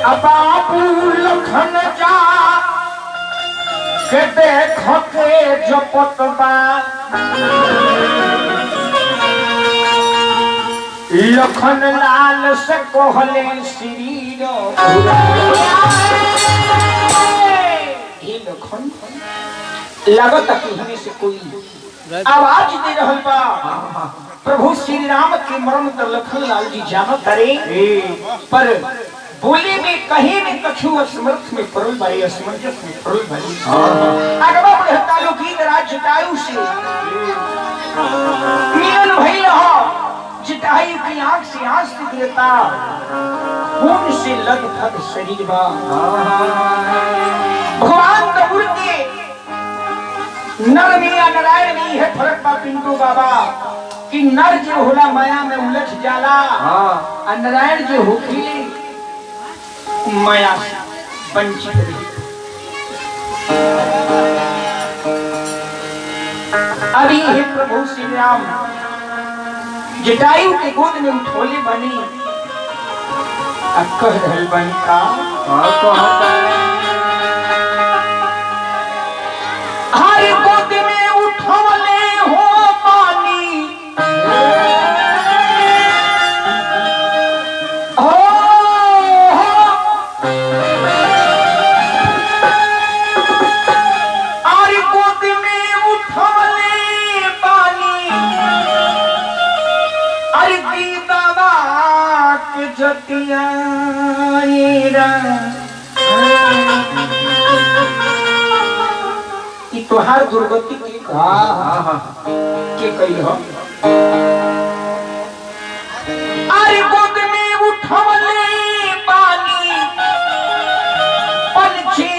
बाबू लखन जा के देखो के जपतबा लखन लाल से कहले शरीर हे लखन लागत कि हमें से कोई आवाज दे रहल बा। प्रभु श्री राम के मर्म तो लखन लाल जी जानो करे पर बोले में कहीं में कछु असमर्थ में परल भाई असमंजस में परल भाई अगवा बढ़ता लोकी राज जटायु से मिलन भइल हो जटायु की आंख से आंसू गिरता खून से लगभग शरीर बा। भगवान कबूल के नर में या नारायण में है फर्क बा पिंटू बाबा कि नर जो होला माया में उलझ जाला और नारायण जो होखी माया से वंचित रही। अभी हे प्रभु श्री राम जटायु के गोद में उठोले बनी कह रहल बनी का हर गोद में उठोले हो पानी तोहार दुर्गति के कही हो अरे गोद में उठवले पानी पंछी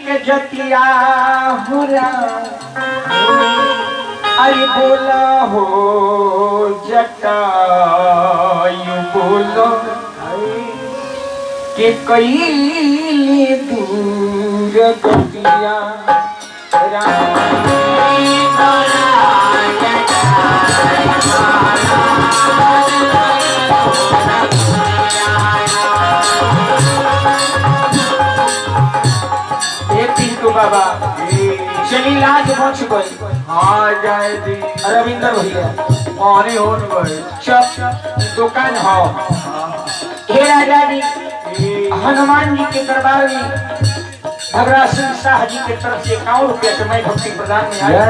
के जतिया हुरा अरे बोला हो जटायु बोलो के कई दूर गतिया पिंटू बाबा चली लाज पहुंच गई। हाँ जाए दी रविंद्र भैया पानी हो गए चप दुकान हो हे राजा जी हनुमान जी के दरबार में भगरा सिंह शाह जी के तरफ से 51 रुपया के मैं भक्ति प्रदान में आया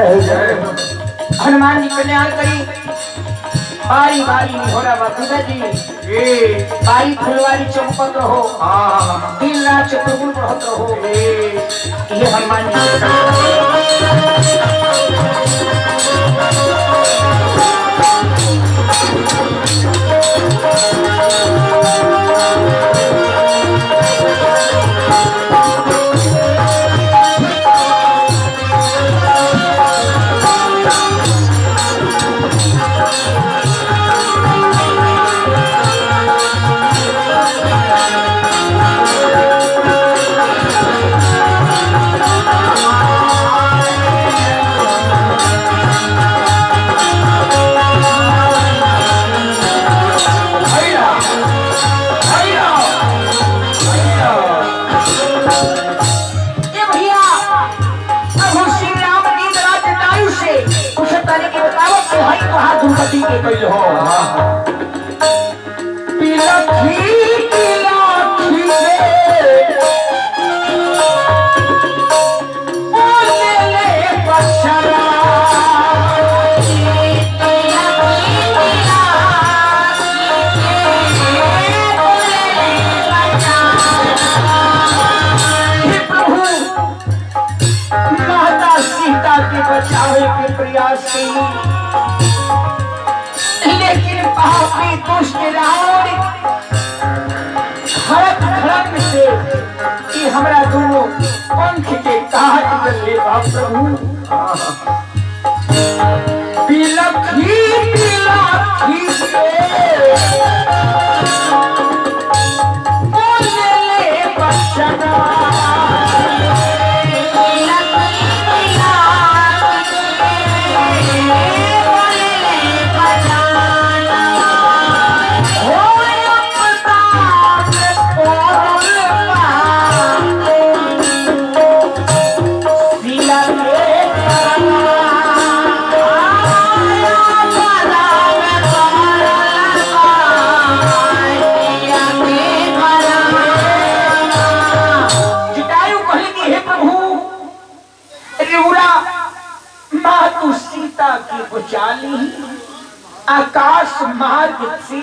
हनुमान जी कल्याण करी बारी बारी घोड़ा बाबूदा जी बारी फुलवारी चमकत रहो दिन रात चतुर्गुण बढ़त रहो ये हनुमान जी दुर्गति के कइल हो पिलखी पिलखी बोले ले बछड़ा हे प्रभु माता सीता के बचावे के प्रयास की लेकिन पापी दुष्ट रावण खड़क खड़क से कि हमरा दोनों पंख के काट ले प्रभु पिलखी पिलखी से बोले ले बछड़ा सीता की बचाली आकाश मार्ग से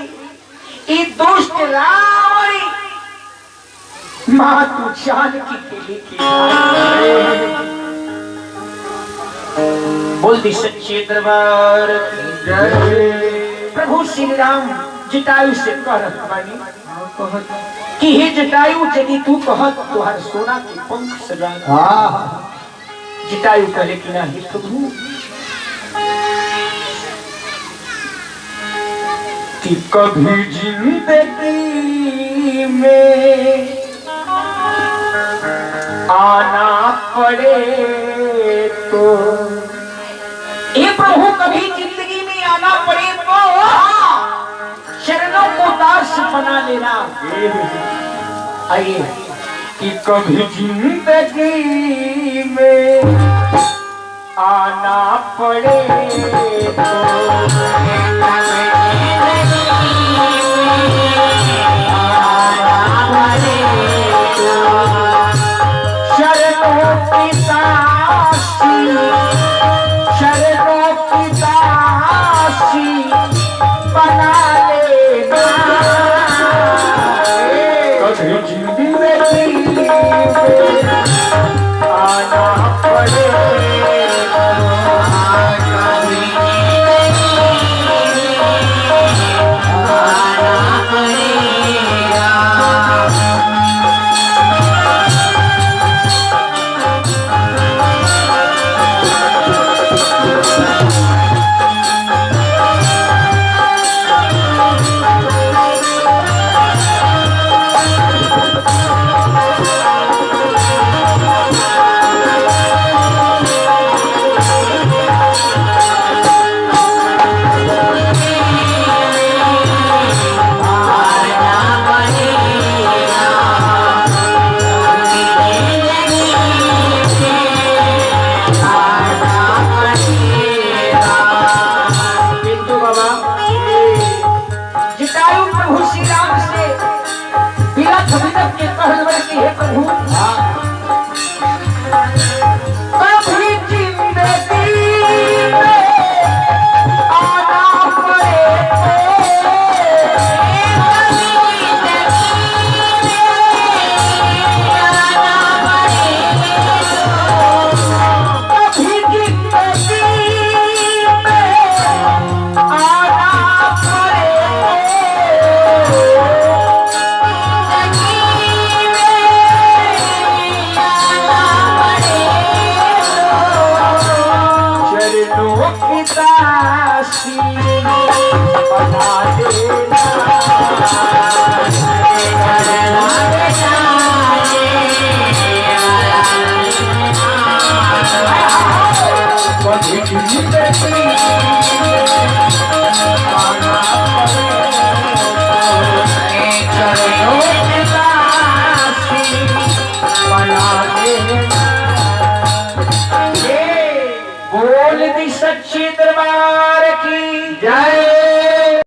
ई दुष्ट रावण माँ तू जानकी के लिए बोल दी सच्चे दरबार की जय। प्रभु श्री राम जटायु से कहत बानी कि हे जटायु यदि तू कहत तुहार सोना के पंख सजा। जटायु कहे कि नहीं प्रभु कि कभी जिंदगी में आना पड़े तो ये प्रभु कभी जिंदगी में आना पड़े तो शरणों को दास बना लेना। आइए कि कभी जिंदगी में आना पड़े शरणों की दासी बना लेना। कभी जिंदगी में आना पड़े